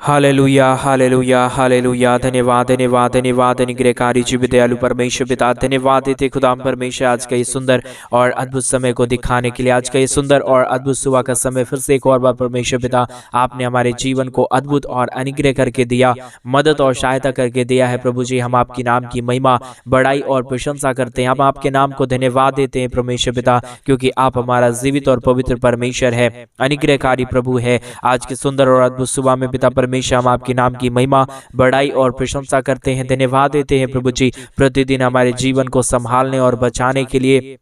Hallelujah hallelujah hallelujah. धन्यवाद धन्यवाद धन्यवाद अनुग्रहकारी जीवित दयालु परमेश्वर पिता, धन्यवाद देते खुदाम परमेश्वर आज का ये सुंदर और अद्भुत समय को दिखाने के लिए, आज का ये सुंदर और अद्भुत सुबह का समय फिर से एक और बार परमेश्वर पिता आपने हमारे जीवन को अद्भुत और अनुग्रह करके दिया, मदद और सहायता करके दिया है। प्रभु जी, हम आपकी नाम की महिमा बड़ाई और प्रशंसा करते हैं। हम आपके नाम को धन्यवाद देते हैं परमेश्वर पिता, क्योंकि आप हमारा जीवित और पवित्र परमेश्वर है, अनुग्रहकारी प्रभु है। आज के सुंदर और अद्भुत सुबह में पिता परमेश्वर हम आपके नाम की महिमा बड़ाई और प्रशंसा करते हैं, धन्यवाद देते हैं प्रभु जी, प्रतिदिन हमारे जीवन को संभालने और बचाने के लिए,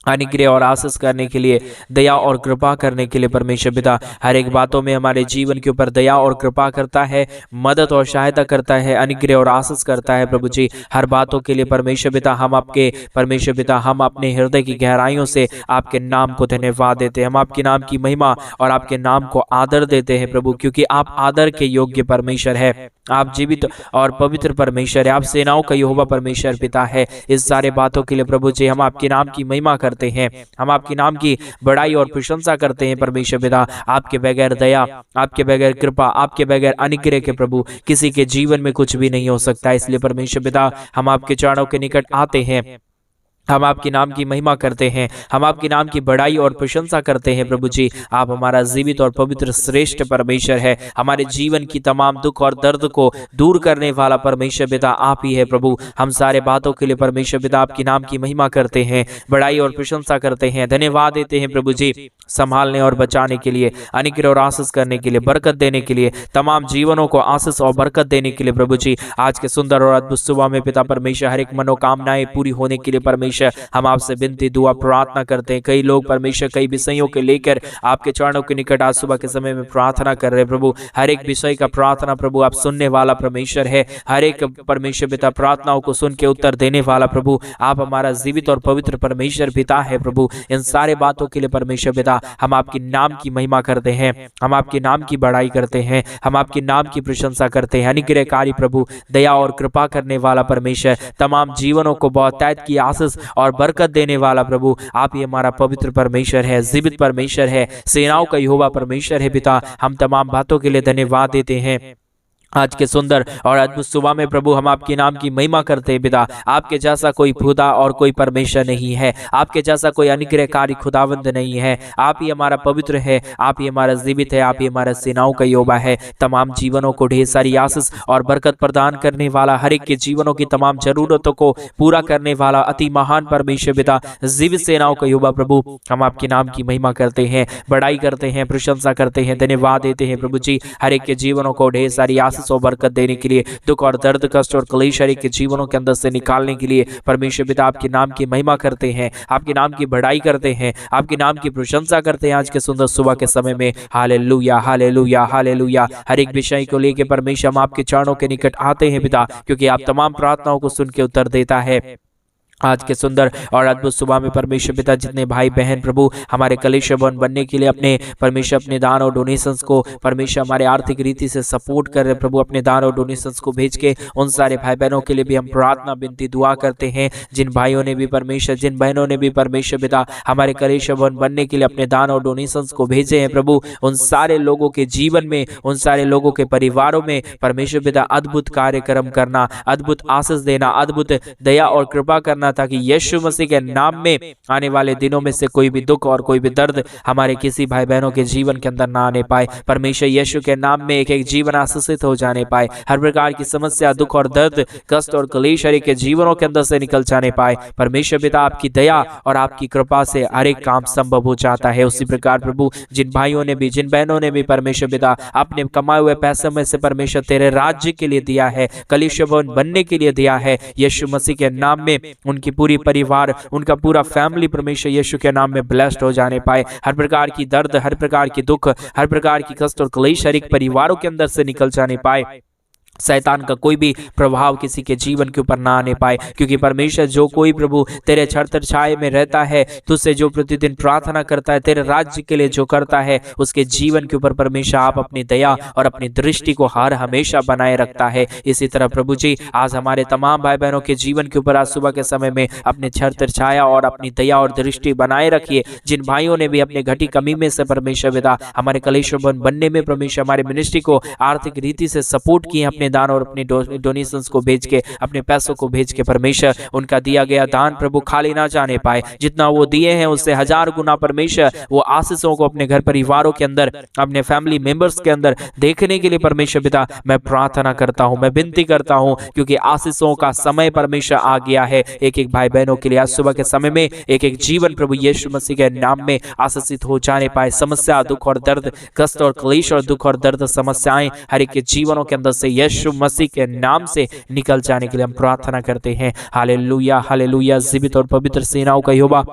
अनुग्रह और आशीष करने के लिए, दया और कृपा करने के लिए परमेश्वर पिता हर एक बातों में हमारे जीवन के ऊपर दया और कृपा करता है, मदद और सहायता करता है, अनुग्रह और आशीष करता है। प्रभु जी, हर बातों के लिए परमेश्वर पिता हम आपके परमेश्वर पिता हम अपने हृदय की गहराइयों से आपके नाम को धन्यवाद देते हैं। हम आपके नाम की महिमा और आपके नाम को आदर देते हैं प्रभु, क्योंकि आप आदर के योग्य परमेश्वर है, आप जीवित और पवित्र परमेश्वर है, आप सेनाओं का यहोवा परमेश्वर पिता है। इस सारे बातों के लिए प्रभु जी हम आपके नाम की महिमा करते हैं, हम आपके नाम की बड़ाई और प्रशंसा करते हैं परमेश्वर पिता। आपके बगैर दया, आपके बगैर कृपा, आपके बगैर अनुग्रह के प्रभु किसी के जीवन में कुछ भी नहीं हो सकता। इसलिए परमेश्वर पिता हम आपके चरणों के निकट आते हैं, हम आपके नाम की महिमा करते हैं, हम आपके नाम की बड़ाई और प्रशंसा करते हैं। प्रभु जी, आप हमारा जीवित और पवित्र श्रेष्ठ परमेश्वर है, हमारे जीवन की तमाम दुख और दर्द को दूर करने वाला परमेश्वर पिता आप ही है प्रभु। हम सारे बातों के लिए परमेश्वर पिता आपके नाम की महिमा करते हैं, बड़ाई और प्रशंसा करते हैं, धन्यवाद देते हैं प्रभु जी, संभालने और बचाने के लिए, अनुग्रह और आशीष करने के लिए, बरकत देने के लिए, तमाम जीवनों को आशीष और बरकत देने के लिए। प्रभु जी, आज के सुंदर और अद्भुत सुबह में पिता परमेश्वर हर एक मनोकामनाएं पूरी होने के लिए परमेश्वर हम आपसे विनती दुआ प्रार्थना करते हैं। कई लोग परमेश्वर कई विषयों के लेकर आपके चरणों के निकट आज सुबह के समय में प्रार्थना कर रहे हैं प्रभु। हर एक विषय का प्रार्थना प्रभु आप सुनने वाला परमेश्वर है, हर एक परमेश्वर पिता प्रार्थनाओं को सुन के उत्तर देने वाला प्रभु आप हमारा जीवित और पवित्र परमेश्वर पिता है प्रभु। इन सारे बातों के लिए परमेश्वर पिता हम आपके नाम की महिमा करते हैं, हम आपके नाम की बड़ाई करते हैं, हम आपके नाम की प्रशंसा करते हैं। अनुग्रहकारी प्रभु, दया और कृपा करने वाला परमेश्वर, तमाम जीवनों को बहुतायत की आशीष और बरकत देने वाला प्रभु आप ही हमारा पवित्र परमेश्वर है, जीवित परमेश्वर है, सेनाओं का यहोवा परमेश्वर है पिता। हम तमाम बातों के लिए धन्यवाद देते हैं। आज के सुंदर और अद्भुत सुबह में प्रभु हम आपके नाम की महिमा करते हैं पिता। आपके जैसा कोई खुदा और कोई परमेश्वर नहीं है, आपके जैसा कोई अनुग्रहकारी खुदावंद नहीं है। आप ही हमारा पवित्र है, आप ही हमारा जीवित है, आप ही हमारा सेनाओं का यहोवा है। तमाम जीवनों को ढेर सारी आशीष और बरकत प्रदान करने वाला, हर एक के जीवनों की तमाम जरूरतों को पूरा करने वाला अति महान परमेश्वर पिता, जीवित सेनाओं का यहोवा प्रभु हम आपके नाम की महिमा करते हैं, बड़ाई करते हैं, प्रशंसा करते हैं, धन्यवाद देते हैं प्रभु जी। हर एक के जीवनों को ढेर सारी आशीष और बरकत देने के लिए, दुख और दर्द, कष्ट और क्लेश हर एक के जीवनों के अंदर से निकालने के लिए परमेश्वर पिता आपके नाम की महिमा करते हैं, आपके नाम की बड़ाई करते हैं, आपके नाम की प्रशंसा करते हैं। आज के सुंदर सुबह के समय में हालेलुया हालेलुया हालेलुया। हर एक विषय को लेकर परमेश्वर हम आपके चरणों के निकट आते हैं पिता, क्योंकि आप तमाम प्रार्थनाओं को सुन के उत्तर देता है। आज के सुंदर और अद्भुत सुबह में परमेश्वर पिता जितने भाई बहन प्रभु हमारे कलीसिया भवन बनने के लिए अपने परमेश्वर अपने दान और डोनेशंस को परमेश्वर हमारे आर्थिक रीति से सपोर्ट कर रहे प्रभु, अपने दान और डोनेशंस को भेज के उन सारे भाई बहनों के लिए भी हम प्रार्थना विनती दुआ करते हैं। जिन भाइयों ने भी परमेश्वर, जिन बहनों ने भी परमेश्वर पिता हमारे कलीसिया भवन बनने के लिए अपने दान और डोनेशंस को भेजे हैं प्रभु, उन सारे लोगों के जीवन में, उन सारे लोगों के परिवारों में परमेश्वर पिता अद्भुत कार्यक्रम करना, अद्भुत आशीष देना, अद्भुत दया और कृपा करना, ताकि यीशु मसीह के नाम में आने वाले दिनों में से कोई भी दुख और कोई भी दर्द हमारे किसी भाई बहनों के जीवन के अंदर ना आने पाए। परमेश्वर यीशु के नाम में एक एक जीवन आशीषित हो जाने पाए, हर प्रकार की समस्या, दुख और दर्द, कष्ट और क्लेश हर एक के जीवनों के अंदर से निकल जाने पाए। परमेश्वर पिता आपकी दया और आपकी कृपा से हर एक काम संभव हो जाता है। उसी प्रकार प्रभु जिन भाइयों ने भी, जिन बहनों ने भी परमेश्वर पिता अपने कमाए हुए पैसे में से परमेश्वर तेरे राज्य के लिए दिया है, कलीसिया भवन बनने के लिए दिया है, यीशु मसीह के नाम में उनकी पूरी परिवार, उनका पूरा फैमिली परमेश्वर यीशु के नाम में ब्लेस्ड हो जाने पाए। हर प्रकार की दर्द, हर प्रकार की दुख, हर प्रकार की कष्ट और क्लेश हर एक परिवारों के अंदर से निकल जाने पाए। शैतान का कोई भी प्रभाव किसी के जीवन के ऊपर ना आने पाए, क्योंकि परमेश्वर जो कोई प्रभु तेरे छत्र छाए में रहता है, तुझसे जो प्रतिदिन प्रार्थना करता है, तेरे राज्य के लिए जो करता है, उसके जीवन के ऊपर परमेश्वर आप अपनी दया और अपनी दृष्टि को हर हमेशा बनाए रखता है। इसी तरह प्रभु जी आज हमारे तमाम भाई बहनों के जीवन के ऊपर आज सुबह के समय में अपने छत्र छाया और अपनी दया और दृष्टि बनाए रखिए। जिन भाइयों ने भी अपने घटी कमी में से परमेश्वर पिता हमारे कलेश्वर बनने में परमेश्वर हमारे मिनिस्ट्री को आर्थिक रीति से सपोर्ट किए, अपने दान और अपने डोनेशंस को भेज के, अपने पैसों को भेज के परमेश्वर उनका दिया गया दान प्रभु खाली ना जाने पाए। जितना वो दिए हैं उससे 1000 गुना परमेश्वर वो आशीषों को अपने घर परिवारों के अंदर, अपने फैमिली मेंबर्स के अंदर देखने के लिए परमेश्वर पिता मैं प्रार्थना करता हूं, मैं विनती करता हूं, क्योंकि आशीषों का समय परमेश्वर आ गया है। एक एक भाई बहनों के लिए आज सुबह के समय में एक एक जीवन प्रभु यीशु मसीह के नाम में आशीषित हो जाने पाए। समस्या, दुख और दर्द, कष्ट और क्लेश और दुख और दर्द, समस्याएं हर एक के जीवनों के अंदर से यीशु मसीह के नाम से निकल जाने के लिए हम प्रार्थना करते हैं। Hallelujah, hallelujah. जीवित और पवित्र सेनाओं का यहोवा,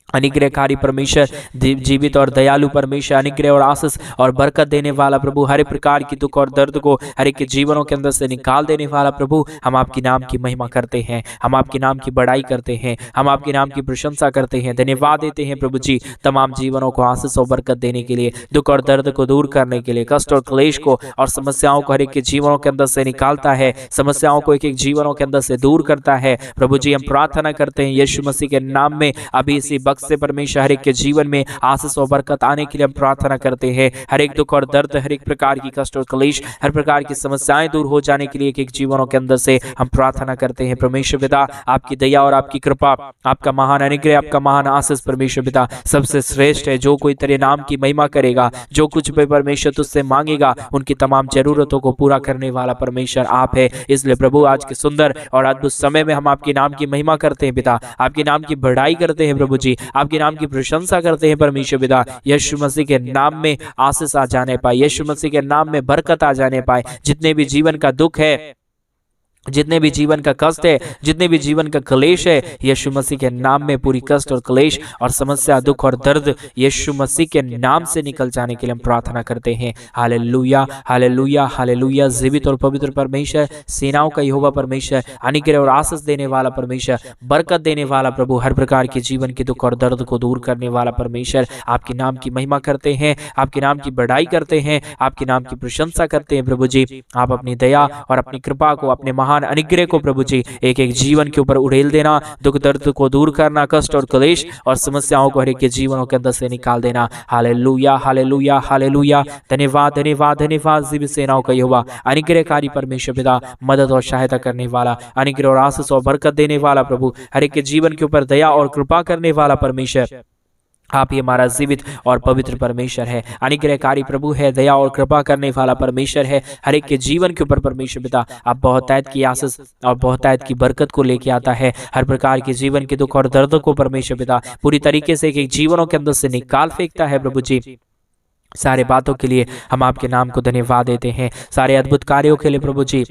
अनुग्रहकारी परमेश्वर, जीवित और दयालु परमेश्वर, अनुग्रह और आशीष और बरकत देने वाला प्रभु, हर प्रकार की दुख और दर्द को हर एक के जीवनों के अंदर से निकाल देने वाला प्रभु, हम आपके नाम की महिमा करते हैं, हम आपके नाम की बड़ाई करते हैं, हम आपके नाम की प्रशंसा करते हैं, धन्यवाद देते हैं प्रभु जी तमाम जीवनों को आशीष और बरकत देने के लिए, दुख और दर्द को दूर करने के लिए, कष्ट और क्लेश को और समस्याओं को हर एक के जीवनों के अंदर से निकालता है, समस्याओं को एक एक जीवनों के अंदर से दूर करता है। प्रभु जी हम प्रार्थना करते हैं यीशु मसीह के नाम में, अभी इसी वक्त से परमेश्वर हर एक के जीवन में आशीष और बरकत आने के लिए हम प्रार्थना करते हैं। हर एक दुख और दर्द, हर एक प्रकार की कष्ट और क्लेश, हर प्रकार की समस्याएं दूर हो जाने के लिए एक एक जीवनों के अंदर से हम प्रार्थना करते हैं। परमेश्वर पिता आपकी दया और आपकी कृपा, आपका महान अनुग्रह, आपका महान आशीष परमेश्वर पिता सबसे श्रेष्ठ है। जो कोई तेरे नाम की महिमा करेगा, जो कुछ भी परमेश्वर तुझसे मांगेगा, उनकी तमाम जरूरतों को पूरा करने वाला परमेश्वर आप है। इसलिए प्रभु आज के सुंदर और अद्भुत समय में हम आपके नाम की महिमा करते हैं पिता, आपके नाम की बढ़ाई करते हैं प्रभु जी, आपके नाम की प्रशंसा करते हैं परमेश्वर पिता। यीशु मसीह के नाम में आशीष आ जाने पाए, यीशु मसीह के नाम में बरकत आ जाने पाए। जितने भी जीवन का दुख है, जितने भी जीवन का कष्ट है, जितने भी जीवन का क्लेश है, यीशु मसीह के नाम में पूरी कष्ट और क्लेश और समस्या, दुख और दर्द यीशु मसीह के नाम से निकल जाने के लिए हम प्रार्थना करते हैं। Hallelujah, hallelujah, hallelujah. जीवित और पवित्र परमेश्वर, सेनाओं का यहोवा परमेश्वर, अनुग्रह और आशीष देने वाला परमेश्वर, बरकत देने वाला प्रभु, हर प्रकार के जीवन के दुख और दर्द को दूर करने वाला परमेश्वर, आपके नाम की महिमा करते हैं, आपके नाम की बढ़ाई करते हैं, आपके नाम की प्रशंसा करते हैं प्रभु जी। आप अपनी दया और अपनी कृपा को, अपने महान अनुग्रह को प्रभु जी एक एक जीवन के ऊपर उड़ेल देना, दुख दर्द को दूर करना, कष्ट और क्लेश और समस्याओं को हर एक के जीवनों के अंदर से निकाल देना। Hallelujah, hallelujah, hallelujah. धन्यवाद, धन्यवाद, धन्यवाद। जीवित सेनाओं का यहोवा, अनुग्रहकारी परमेश्वर पिता, मदद और सहायता करने वाला, अनुग्रह और आशीष और बरकत देने वाला प्रभु, हर एक के जीवन के ऊपर दया और कृपा करने वाला परमेश्वर, आप ही हमारा जीवित और पवित्र परमेश्वर है, अनुग्रहकारी प्रभु है, दया और कृपा करने वाला परमेश्वर है। हर एक के जीवन के ऊपर परमेश्वर पिता आप बहुतायत की आशीष और बहुतायत की बरकत को लेके आता है। हर प्रकार के जीवन के दुख और दर्द को परमेश्वर पिता पूरी तरीके से एक एक जीवनों के अंदर से निकाल फेंकता है प्रभु जी। सारे बातों के लिए हम आपके नाम को धन्यवाद देते हैं, सारे अद्भुत कार्यों के लिए प्रभु जी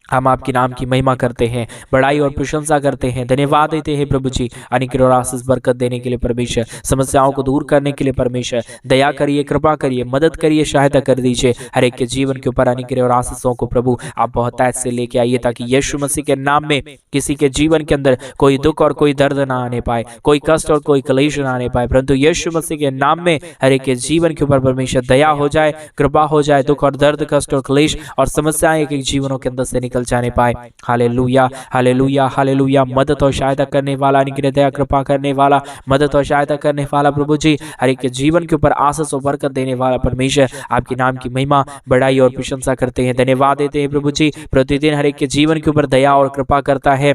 हम आपके नाम की महिमा करते हैं, बड़ाई और प्रशंसा करते हैं, धन्यवाद देते हैं प्रभु जी। अनुग्रह और आशीष बरकत देने के लिए परमेश्वर, समस्याओं को दूर करने के लिए परमेश्वर, दया करिए, कृपा करिए, मदद करिए, सहायता कर दीजिए। हर एक के जीवन के ऊपर अनुग्रह और आशीषों को प्रभु आप बहुतायत से लेके आइए, ताकि यीशु मसीह के नाम में किसी के जीवन के अंदर कोई दुख और कोई दर्द ना आने पाए, कोई कष्ट और कोई क्लेश ना आने पाए, परंतु यीशु मसीह के नाम में हर एक के जीवन के ऊपर परमेश्वर दया हो जाए, कृपा हो जाए, दुख और दर्द, कष्ट और क्लेश और समस्याएं एक एक जीवनों के अंदर से निकल जाने पाए। Hallelujah, hallelujah, hallelujah. मदद और सहायता करने वाला, अनुग्रह, दया, कृपा करने वाला, मदद और सहायता करने वाला प्रभु जी, हर एक के जीवन के ऊपर आशीष और बरकत देने वाला परमेश्वर, आपके नाम की महिमा, बड़ाई और प्रशंसा करते हैं, धन्यवाद देते हैं प्रभु जी। प्रतिदिन हर एक के जीवन के ऊपर दया और कृपा करता है,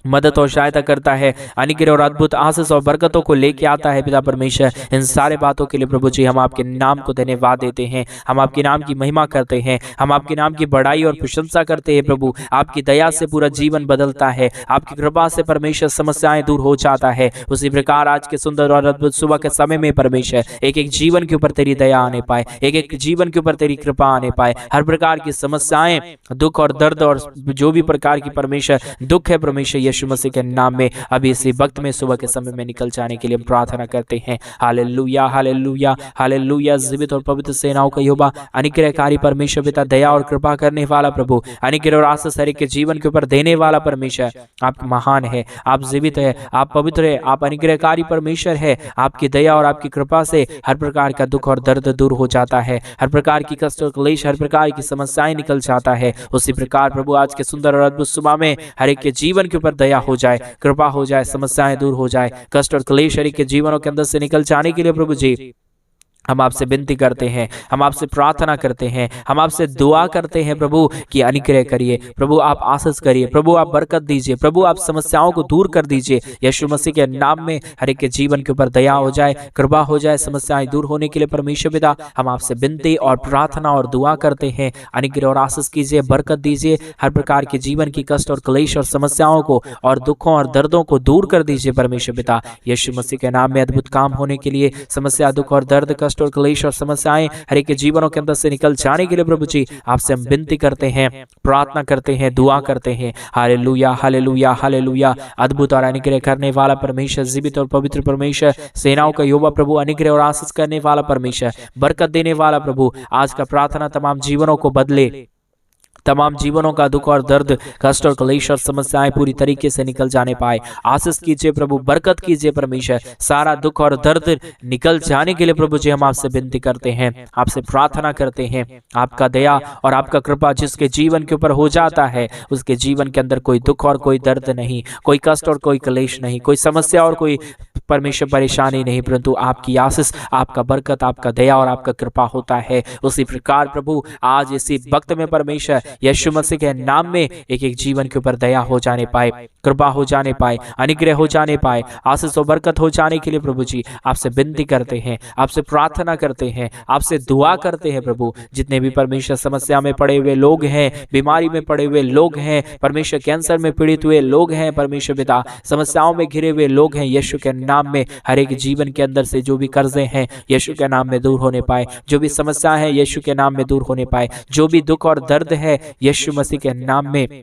मदद और सहायता करता है, अनुग्रह और अद्भुत आशीष और बरकतों को लेके आता है पिता परमेश्वर। इन सारे बातों के लिए प्रभु जी हम आपके नाम को धन्यवाद देते हैं, हम आपके नाम की महिमा करते हैं, हम आपके नाम की बड़ाई और प्रशंसा करते हैं प्रभु। आपकी दया से पूरा जीवन बदलता है, आपकी कृपा से परमेश्वर समस्याएं दूर हो जाता है। उसी प्रकार आज के सुंदर और अद्भुत सुबह के समय में परमेश्वर एक एक जीवन के ऊपर तेरी दया आने पाए, एक एक जीवन के ऊपर तेरी कृपा आने पाए। हर प्रकार की समस्याएं, दुख और दर्द और जो भी प्रकार की परमेश्वर दुख है परमेश्वर यीशु मसीह के नाम में अभी इसी वक्त में सुबह के समय में निकल जाने के लिए प्रार्थना करते हैं। Hallelujah, hallelujah, hallelujah. जीवित और पवित्र सेनाओं का यहोवा, अनुग्रहकारी परमेश्वर पिता, दया और कृपा करने वाला प्रभु, अनुग्रह और आशीष हर एक के जीवन के ऊपर देने वाला परमेश्वर, आप महान है, आप जीवित है, आप पवित्र है, आप अनुग्रहकारी परमेश्वर है। आपकी दया और आपकी कृपा से हर प्रकार का दुख और दर्द दूर हो जाता है, हर प्रकार की कष्ट और क्लेश, हर प्रकार की समस्याएं निकल जाता है। उसी प्रकार प्रभु आज के सुंदर और अद्भुत सुबह में हर एक के जीवन के ऊपर दया हो जाए, कृपा हो जाए, समस्याएं दूर हो जाए, कष्ट और क्लेश हर एक के जीवनों के अंदर से निकल जाने के लिए प्रभु जी हम आपसे विनती करते हैं, हम आपसे प्रार्थना करते हैं, हम आपसे दुआ करते हैं प्रभु कि अनुग्रह करिए, प्रभु आप आशीष करिए, प्रभु आप बरकत दीजिए, प्रभु आप समस्याओं को दूर कर दीजिए। यीशु मसीह के नाम में हर एक के जीवन के ऊपर दया हो जाए, कृपा हो जाए, समस्याएं दूर होने के लिए परमेश्वर पिता हम आपसे विनती और प्रार्थना और दुआ करते हैं। अनुग्रह और आशीष कीजिए, बरकत दीजिए, हर प्रकार के जीवन की कष्ट और क्लेश और समस्याओं को और दुखों और दर्दों को दूर कर दीजिए परमेश्वर पिता। यीशु मसीह के नाम में अद्भुत काम होने के लिए समस्या, दुख और दर्द, कष्ट और क्लेश और समस्याएं हर एक के जीवनों के अंदर से निकल जाने के लिए प्रभु जी आपसे हम विनती करते हैं, प्रार्थना करते हैं, दुआ करते हैं। Hallelujah, hallelujah, hallelujah. अद्भुत और अनुग्रह करने वाला परमेश्वर, जीवित और पवित्र परमेश्वर, सेनाओं का यहोवा प्रभु, अनुग्रह और आशीष करने वाला परमेश्वर, बरकत देने वाला प्रभु, आज का प्रार्थना तमाम जीवनों को बदले, तमाम जीवनों का दुख और दर्द, कष्ट और क्लेश और समस्याएं पूरी तरीके से निकल जाने पाए। आशीष कीजिए प्रभु, बरकत कीजिए परमेश्वर, सारा दुख और दर्द निकल जाने के लिए प्रभु जी हम आपसे विनती करते हैं, आपसे प्रार्थना करते हैं। आपका दया और आपका कृपा जिसके जीवन के ऊपर हो जाता है, उसके जीवन के अंदर कोई दुख और कोई दर्द नहीं, कोई कष्ट और कोई क्लेश नहीं, कोई समस्या और कोई परमेश्वर परेशानी नहीं, परंतु आपकी आशीष, आपका बरकत, आपका दया और आपका कृपा होता है। उसी प्रकार प्रभु आज इसी वक्त में परमेश्वर यीशु मसीह के नाम में एक एक जीवन के ऊपर दया हो जाने पाए, कृपा हो जाने पाए, अनुग्रह हो जाने पाए, आशीष और बरकत हो जाने के लिए प्रभु जी आपसे विनती करते हैं, आपसे प्रार्थना करते हैं, आपसे दुआ करते हैं। प्रभु जितने भी परमेश्वर समस्या में पड़े हुए लोग हैं, बीमारी में पड़े हुए लोग हैं, परमेश्वर कैंसर में पीड़ित हुए लोग हैं, परमेश्वर पिता समस्याओं में घिरे हुए लोग हैं, यीशु के नाम में हर एक जीवन के अंदर से जो भी कर्जे हैं यीशु के नाम में दूर होने पाए, जो भी समस्या है यीशु के नाम में दूर होने पाए, जो भी दुख और दर्द है यीशु मसीह के नाम में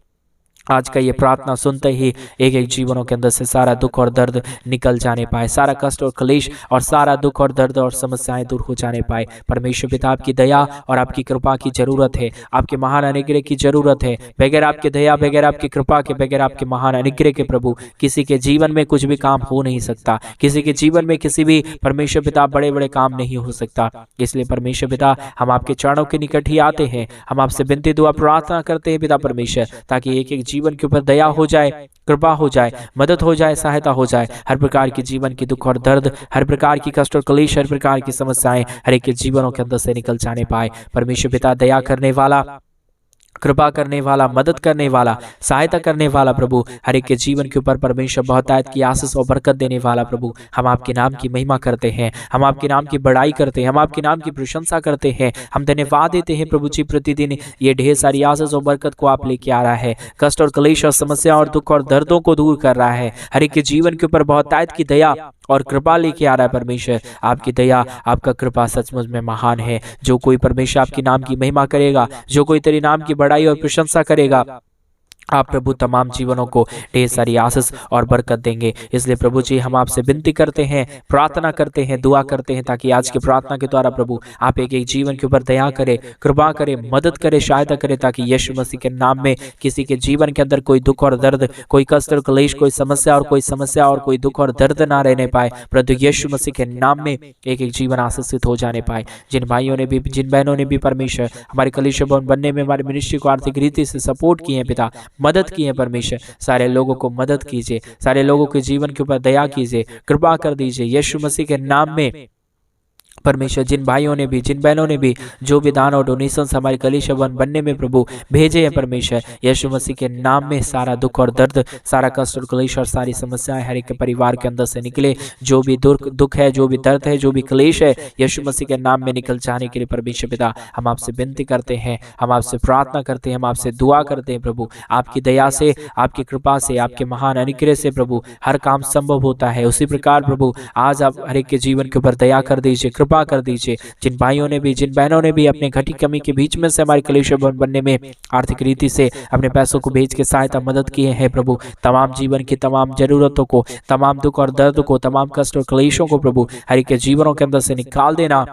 आज का ये प्रार्थना सुनते ही एक एक जीवनों के अंदर से सारा दुख और दर्द निकल जाने पाए, सारा कष्ट और क्लेश और सारा दुख और दर्द और समस्याएं दूर हो जाने पाए। परमेश्वर पिता आपकी दया और आपकी कृपा की जरूरत है, आपके महान अनुग्रह की जरूरत है। बगैर आपके दया, बगैर आपकी कृपा के, बगैर आपके महान अनुग्रह के प्रभु किसी के जीवन में कुछ भी काम हो नहीं सकता, किसी के जीवन में किसी भी परमेश्वर पिता बड़े बड़े काम नहीं हो सकता। इसलिए परमेश्वर पिता हम आपके चरणों के निकट ही आते हैं, हम आपसे विनती दुआ प्रार्थना करते हैं पिता परमेश्वर, ताकि एक एक जीवन के ऊपर दया हो जाए, कृपा हो जाए, मदद हो जाए, सहायता हो जाए। हर प्रकार की जीवन की दुख और दर्द, हर प्रकार की कष्ट और क्लेश, हर प्रकार की समस्याएं हर एक के जीवनों के अंदर से निकल जाने पाए। परमेश्वर पिता दया करने वाला, कृपा करने वाला, मदद करने वाला, सहायता करने वाला प्रभु, हर एक के जीवन के ऊपर परमेश्वर बहुतायत की आशीष और बरकत देने वाला प्रभु, हम आपके नाम की महिमा करते हैं, हम आपके नाम की बड़ाई करते हैं, हम आपके नाम की प्रशंसा करते हैं। हम धन्यवाद देते हैं प्रभु जी, प्रतिदिन ये ढेर सारी आशीष और बरकत को आप लेके आ रहा है, कष्ट और क्लेश और समस्या और दुख और दर्दों को दूर कर रहा है, हर एक के जीवन के ऊपर बहुतायत की दया और कृपा लेके आ रहा है। परमेश्वर आपकी दया, आपका कृपा सचमुच में महान है। जो कोई परमेश्वर आपके नाम की महिमा करेगा, जो कोई तेरे नाम की बड़ाई और प्रशंसा करेगा, आप प्रभु तमाम जीवनों को ढेर सारी आशीष और बरकत देंगे। इसलिए प्रभु जी हम आपसे विनती करते हैं, प्रार्थना करते हैं, दुआ करते हैं, ताकि आज की प्रार्थना के द्वारा प्रभु आप एक एक जीवन के ऊपर दया करें, कृपा करें, मदद करें, सहायता करें, ताकि यीशु मसीह के नाम में किसी के जीवन के अंदर कोई दुख और दर्द, कोई कष्ट और क्लेश, कोई समस्या और कोई दुख और दर्द ना रहने पाए, परंतु यीशु मसीह के नाम में एक एक जीवन आशीषित हो जाने पाए। जिन भाइयों ने भी, जिन बहनों ने भी परमेश्वर हमारे कलीसिया भवन बनने में हमारी मिनिस्ट्री को आर्थिक रीति से सपोर्ट किए हैं पिता, मदद की है परमेश्वर, सारे लोगों को मदद कीजिए, सारे लोगों के जीवन के ऊपर दया कीजिए, कृपा कर दीजिए यीशु मसीह के नाम में। परमेश्वर जिन भाइयों ने भी, जिन बहनों ने भी जो भी दान और डोनेशंस हमारे कलीसिया भवन बनने में प्रभु भेजे हैं परमेश्वर, यीशु मसीह के नाम में सारा दुख और दर्द, सारा कष्ट और क्लेश और सारी समस्याएं हर एक के परिवार के अंदर से निकले। जो भी दुख है, जो भी दर्द है, जो भी क्लेश है, यीशु मसीह के नाम में निकल जाने के लिए परमेश्वर पिता हम आपसे विनती करते हैं, हम आपसे प्रार्थना करते हैं, हम आपसे दुआ करते हैं। प्रभु आपकी दया से, आपकी कृपा से, आपके महान अनुग्रह से प्रभु हर काम संभव होता है। उसी प्रकार प्रभु आज आप हर एक के जीवन के ऊपर दया कर दीजिए, कृपा कृपा कर दीजिए। जिन भाइयों ने भी, जिन बहनों ने भी अपने घटी कमी के बीच में से हमारे कलीसिया भवन बनने में आर्थिक रीति से अपने पैसों को भेज के सहायता मदद किए हैं प्रभु, तमाम जीवन की तमाम जरूरतों को, तमाम दुख और दर्द को, तमाम कष्ट और क्लेशों को प्रभु हर एक के जीवनों के अंदर से निकाल देना,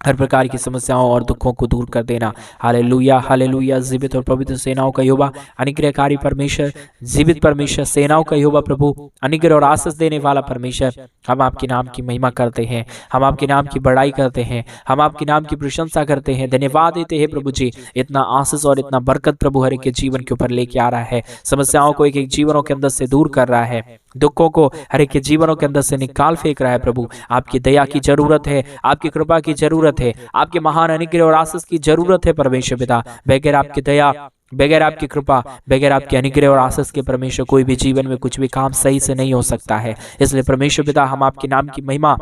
हर प्रकार की समस्याओं और दुखों को दूर कर देना। Hallelujah, hallelujah. जीवित और पवित्र सेनाओं का यहोवा, अनुग्रहकारी परमेश्वर, जीवित परमेश्वर, सेनाओं का यहोवा प्रभु, अनुग्रह और आशीष देने वाला परमेश्वर, हम आपके नाम की महिमा करते हैं, हम आपके नाम की बड़ाई करते हैं, हम आपके नाम की प्रशंसा करते हैं, धन्यवाद देते हैं प्रभु जी। इतना आशीष और इतना बरकत प्रभु हर एक के जीवन के ऊपर लेके आ रहा है, समस्याओं को एक एक जीवनों के अंदर से दूर कर रहा है, दुखों को हर एक के जीवनों के अंदर से निकाल फेंक रहा है प्रभु। आपकी दया की जरूरत है, आपकी कृपा की जरूरत है, आपके महान अनुग्रह और आशीष की जरूरत है परमेश्वर पिता। बगैर आपकी दया, बगैर आपकी कृपा, बगैर आपके अनुग्रह और आशीष के परमेश्वर कोई भी जीवन में कुछ भी काम सही से नहीं हो सकता है। इसलिए परमेश्वर पिता हम आपके नाम की महिमा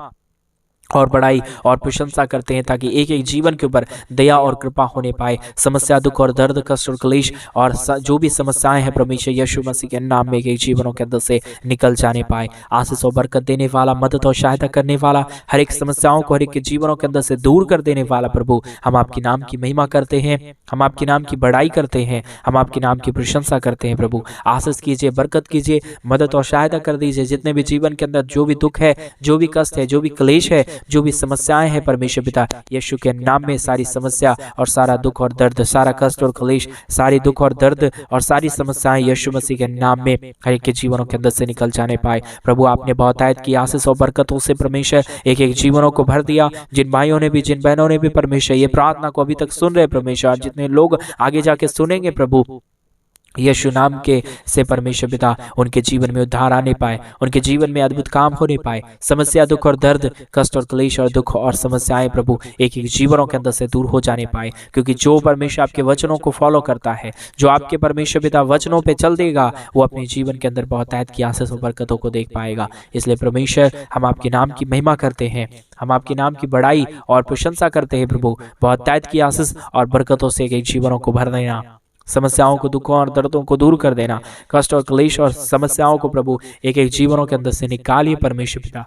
और बड़ाई और प्रशंसा करते हैं, ताकि एक एक जीवन के ऊपर दया और कृपा होने पाए। समस्या, दुख और दर्द, कष्ट और क्लेश और जो भी समस्याएं हैं परमेश्वर यीशु मसीह के नाम में एक एक जीवनों के अंदर से निकल जाने पाए। आशीष और बरकत देने वाला, मदद और सहायता करने वाला, हर एक समस्याओं को हर एक के जीवनों के अंदर से दूर कर देने वाला प्रभु, हम आपके नाम की महिमा करते हैं, हम आपके नाम की बड़ाई करते हैं, हम आपके नाम की प्रशंसा करते हैं प्रभु। आशीष कीजिए, बरकत कीजिए, मदद और सहायता कर दीजिए। जितने भी जीवन के अंदर जो भी दुख है, जो भी कष्ट है, जो भी क्लेश है, जो भी समस्याएं हैं परमेश्वर पिता यीशु के नाम में सारी समस्या और सारा दुख और दर्द, सारा कष्ट और क्लेश, सारी दुख और दर्द और सारी समस्याएं यीशु मसीह के नाम में हर एक के जीवनों के अंदर से निकल जाने पाए प्रभु। आपने बहुतायत की आशीष और बरकतों से परमेश्वर एक एक जीवनों को भर दिया। जिन भाइयों ने भी, जिन बहनों ने भी परमेश्वर ये प्रार्थना को अभी तक सुन रहे परमेश्वर, जितने लोग आगे जाके सुनेंगे प्रभु, यीशु नाम के से परमेश्वर पिता उनके जीवन में उद्धार आने पाए, उनके जीवन में अद्भुत काम होने पाए। समस्या, दुख और दर्द, कष्ट और क्लेश और दुख और समस्याएं प्रभु एक एक जीवनों के अंदर से दूर हो जाने पाए, क्योंकि जो परमेश्वर आपके वचनों को फॉलो करता है, जो आपके परमेश्वर पिता वचनों पे चल देगा, वो अपने जीवन के अंदर बहुतायत की आशीष और बरकतों को देख पाएगा। इसलिए परमेश्वर हम आपके नाम की महिमा करते हैं, हम आपके नाम की बड़ाई और प्रशंसा करते हैं प्रभु। बहुतायत की आशीष और बरकतों से एक एक जीवनों को भर देना, समस्याओं को, दुखों और दर्दों को दूर कर देना, कष्ट और क्लेश और समस्याओं को प्रभु एक एक जीवनों के अंदर से निकालिए परमेश्वर पिता।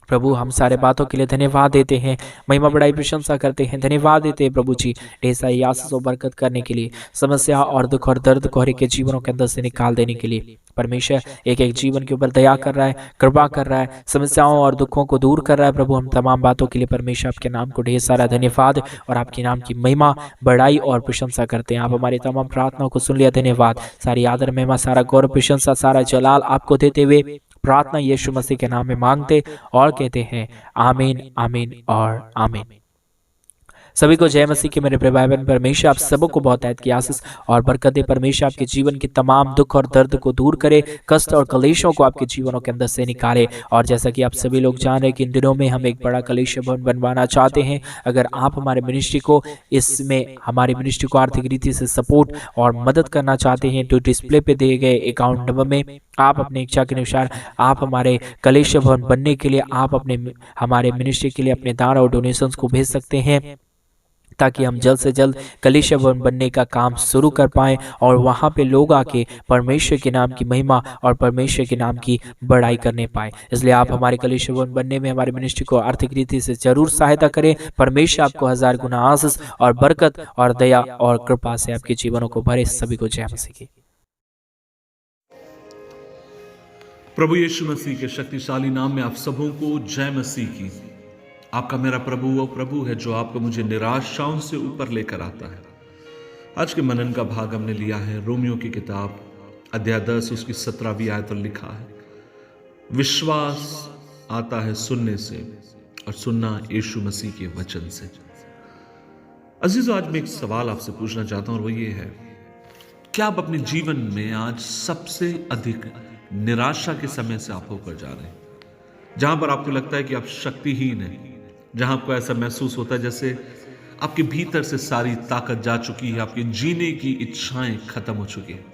प्रभु हम सारे बातों के लिए धन्यवाद देते हैं, महिमा बड़ाई प्रशंसा करते हैं, धन्यवाद देते हैं प्रभु जी ढेर सारी आशीष और बरकत करने के लिए, समस्या और दुख और दर्द को हर एक के जीवनों के अंदर से निकाल देने के लिए। परमेश्वर एक एक जीवन के ऊपर दया कर रहा है, कृपा कर रहा है, समस्याओं और दुखों को दूर कर रहा है प्रभु। हम तमाम बातों के लिए परमेश्वर आपके नाम को ढेर सारा धन्यवाद और आपके नाम की महिमा, बड़ाई और प्रशंसा करते हैं। आप हमारी तमाम प्रार्थनाओं को सुन लिया, धन्यवाद। सारी आदर, महिमा, सारा गौरव, प्रशंसा, सारा जलाल आपको देते हुए प्रार्थना यीशु मसीह के नाम में मांगते और कहते हैं आमीन, आमीन और आमीन। सभी को जय मसीह के मेरे प्रिय भाई बहन। परमेश्वर आप सबों को बहुतायत की आशीष और बरकत दे। परमेश्वर आपके जीवन के तमाम दुख और दर्द को दूर करे, कष्ट और कलेशों को आपके जीवनों के अंदर से निकाले। और जैसा कि आप सभी लोग जान रहे हैं कि इन दिनों में हम एक बड़ा कलीसिया भवन बनवाना चाहते हैं। अगर आप हमारे मिनिस्ट्री को, इसमें हमारी मिनिस्ट्री को आर्थिक रीति से सपोर्ट और मदद करना चाहते हैं, तो डिस्प्ले पे दिए गए अकाउंट नंबर में आप अपनी इच्छा के अनुसार आप हमारे कलीसिया भवन बनने के लिए आप हमारे मिनिस्ट्री के लिए अपने दान और डोनेशंस को भेज सकते हैं, ताकि हम जल्द से जल्द कलीसिया भवन बनने का काम शुरू कर पाएं और वहां पे लोग आके परमेश्वर के नाम की महिमा और परमेश्वर के नाम की बड़ाई करने पाए। इसलिए आप हमारे कलीसिया भवन बनने में हमारे मिनिस्ट्री को आर्थिक रीति से जरूर सहायता करें। परमेश्वर आपको हजार गुना आशीष और बरकत और दया और कृपा से आपके जीवनों को भरे। सभी को जय मसीह की। प्रभु यीशु मसीह के शक्तिशाली नाम में आप सबों को जय मसीह की। आपका मेरा प्रभु वो प्रभु है जो आपको मुझे निराशाओं से ऊपर लेकर आता है। आज के मनन का भाग हमने लिया है रोमियो की किताब अध्याय 10 उसकी 17वीं आयत पर लिखा है, विश्वास आता है सुनने से और सुनना यीशु मसीह के वचन से। अजीजों, आज मैं एक सवाल आपसे पूछना चाहता हूं और वो ये है, क्या आप अपने जीवन में आज सबसे अधिक निराशा के समय से आप होकर जा रहे हैं, जहां पर आपको लगता है कि आप शक्तिहीन हैं, जहां आपको ऐसा महसूस होता है जैसे आपके भीतर से सारी ताकत जा चुकी है, आपके जीने की इच्छाएं खत्म हो चुकी है,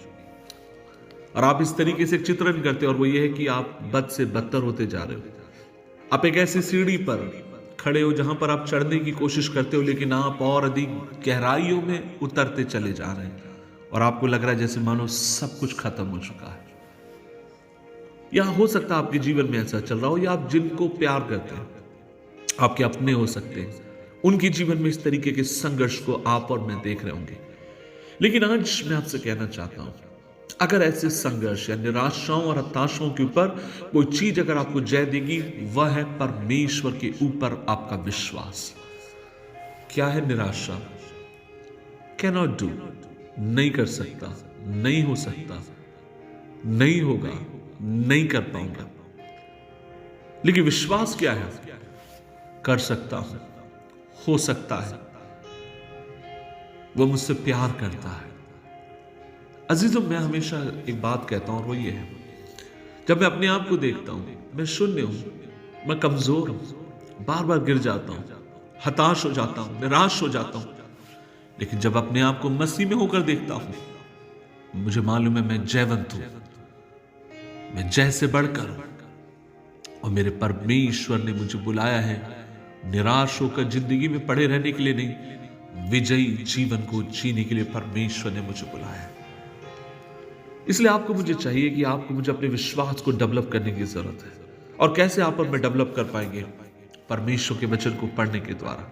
और आप इस तरीके से चित्रण करते हैं और वो ये है कि आप बद से बदतर होते जा रहे हो। आप एक ऐसी सीढ़ी पर खड़े हो जहां पर आप चढ़ने की कोशिश करते हो, लेकिन आप और अधिक गहराइयों में उतरते चले जा रहे हैं और आपको लग रहा है जैसे मानो सब कुछ खत्म हो चुका है। या हो सकता है आपके जीवन में ऐसा चल रहा हो, या आप जिनको प्यार करते हैं, आपके अपने हो सकते हैं, उनके जीवन में इस तरीके के संघर्ष को आप और मैं देख रहे होंगे। लेकिन आज मैं आपसे कहना चाहता हूं, अगर ऐसे संघर्ष या निराशाओं और हताशाओं के ऊपर कोई चीज अगर आपको जय देगी, वह है परमेश्वर के ऊपर आपका विश्वास। क्या है निराशा? कैनॉट डू, नहीं कर सकता, नहीं हो सकता, नहीं होगा, नहीं कर पाऊंगा। लेकिन विश्वास क्या है? कर सकता हूं, हो सकता है, वो मुझसे प्यार करता है। अजीजों, मैं हमेशा एक बात कहता हूं, वो ये है, जब मैं अपने आप को देखता हूं, मैं शून्य हूं, मैं कमजोर हूं, बार बार गिर जाता हूं, हताश हो जाता हूं, निराश हो जाता हूं। लेकिन जब अपने आप को मसीह में होकर देखता हूं, मुझे मालूम है मैं जयवंत हूं, मैं जय से बढ़कर हूं, और मेरे परमेश्वर ने मुझे बुलाया है निराश होकर जिंदगी में पड़े रहने के लिए नहीं, विजयी जीवन को जीने के लिए परमेश्वर ने मुझे बुलाया है। इसलिए आपको मुझे चाहिए कि आपको मुझे अपने विश्वास को डेवलप करने की जरूरत है। और कैसे आप और मैं डेवलप कर पाएंगे? परमेश्वर के वचन को पढ़ने के द्वारा,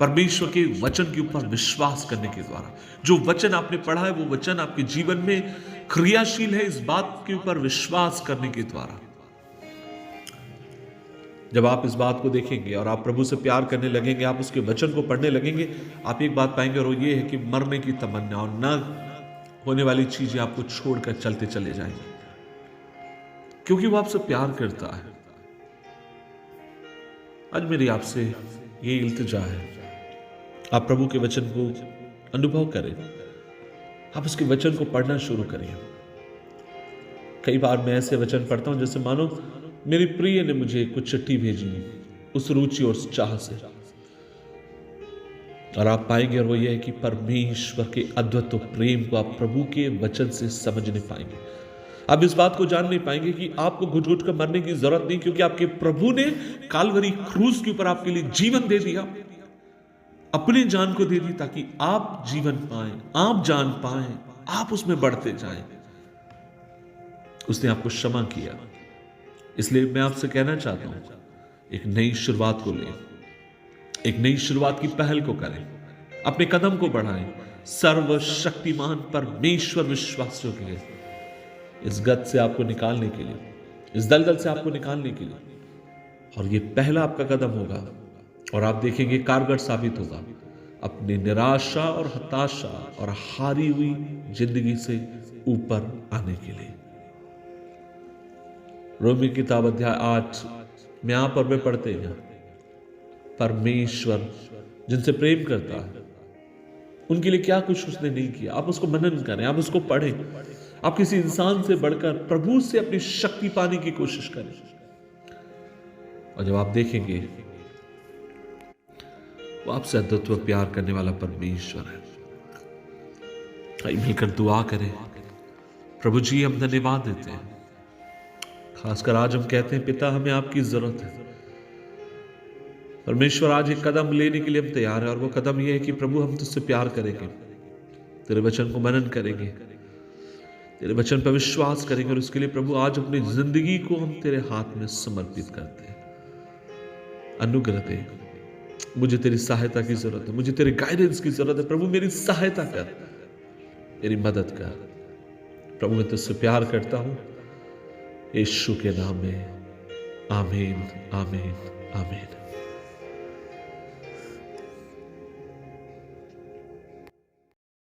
परमेश्वर के वचन के ऊपर विश्वास करने के द्वारा। जो वचन आपने पढ़ा है वो वचन आपके जीवन में क्रियाशील है, इस बात के ऊपर विश्वास करने के द्वारा। जब आप इस बात को देखेंगे और आप प्रभु से प्यार करने लगेंगे, आप उसके वचन को पढ़ने लगेंगे, आप एक बात पाएंगे, और वो ये है कि मरने की तमन्ना और न होने वाली चीजें आपको छोड़कर चलते चले जाएंगे, क्योंकि वो आपसे प्यार करता है। आज मेरी आपसे ये इल्तिजा है, आप प्रभु के वचन को अनुभव करें, आप उसके वचन को पढ़ना शुरू करें। कई बार मैं ऐसे वचन पढ़ता हूं जैसे मानो मेरी प्रिय ने मुझे कुछ चिट्ठी भेजी उस रुचि और चाह से, और आप पाएंगे, और वो ये है कि परमेश्वर के अद्भुत प्रेम को आप प्रभु के वचन से समझ नहीं पाएंगे। आप इस बात को जान नहीं पाएंगे कि आपको घुट घुट कर मरने की जरूरत नहीं, क्योंकि आपके प्रभु ने कालवरी क्रूस के ऊपर आपके लिए जीवन दे दिया, अपनी जान को दे दी, ताकि आप जीवन पाएं, आप जान पाएं, आप उसमें बढ़ते जाएं। उसने आपको क्षमा किया। इसलिए मैं आपसे कहना चाहता हूं, एक नई शुरुआत को लें, एक नई शुरुआत की पहल को करें, अपने कदम को बढ़ाएं, सर्वशक्तिमान परमेश्वर विश्वास योग्य है इस गत से आपको निकालने के लिए, इस दलदल से आपको निकालने के लिए। और ये पहला आपका कदम होगा, और आप देखेंगे कारगर साबित होगा अपनी निराशा और हताशा और हारी हुई जिंदगी से ऊपर आने के लिए। रोमी किताब अध्याय 8 में आप और मैं पढ़ते हैं, परमेश्वर जिनसे प्रेम करता है उनके लिए क्या कुछ उसने नहीं किया। आप उसको मनन करें, आप उसको पढ़ें, आप किसी इंसान से बढ़कर प्रभु से अपनी शक्ति पाने की कोशिश करें। और जब आप देखेंगे वो आपसे अद्भुत प्यार करने वाला परमेश्वर है। आइए मिलकर दुआ करें। प्रभु जी, हम धन्यवाद देते हैं, खासकर आज हम कहते हैं पिता हमें आपकी जरूरत है। परमेश्वर, आज एक कदम लेने के लिए हम तैयार हैं, और वो कदम यह है कि प्रभु हम तुझसे प्यार करेंगे, तेरे वचन को मनन करेंगे, तेरे वचन पर विश्वास करेंगे। और उसके लिए प्रभु आज अपनी जिंदगी को हम तेरे हाथ में समर्पित करते हैं। अनुग्रह दे, मुझे तेरी सहायता की जरूरत है, मुझे तेरे गाइडेंस की जरूरत है। प्रभु मेरी सहायता कर, मेरी मदद कर। प्रभु मैं तुझसे प्यार करता हूं, यीशु के नाम में, आमीन, आमीन, आमीन।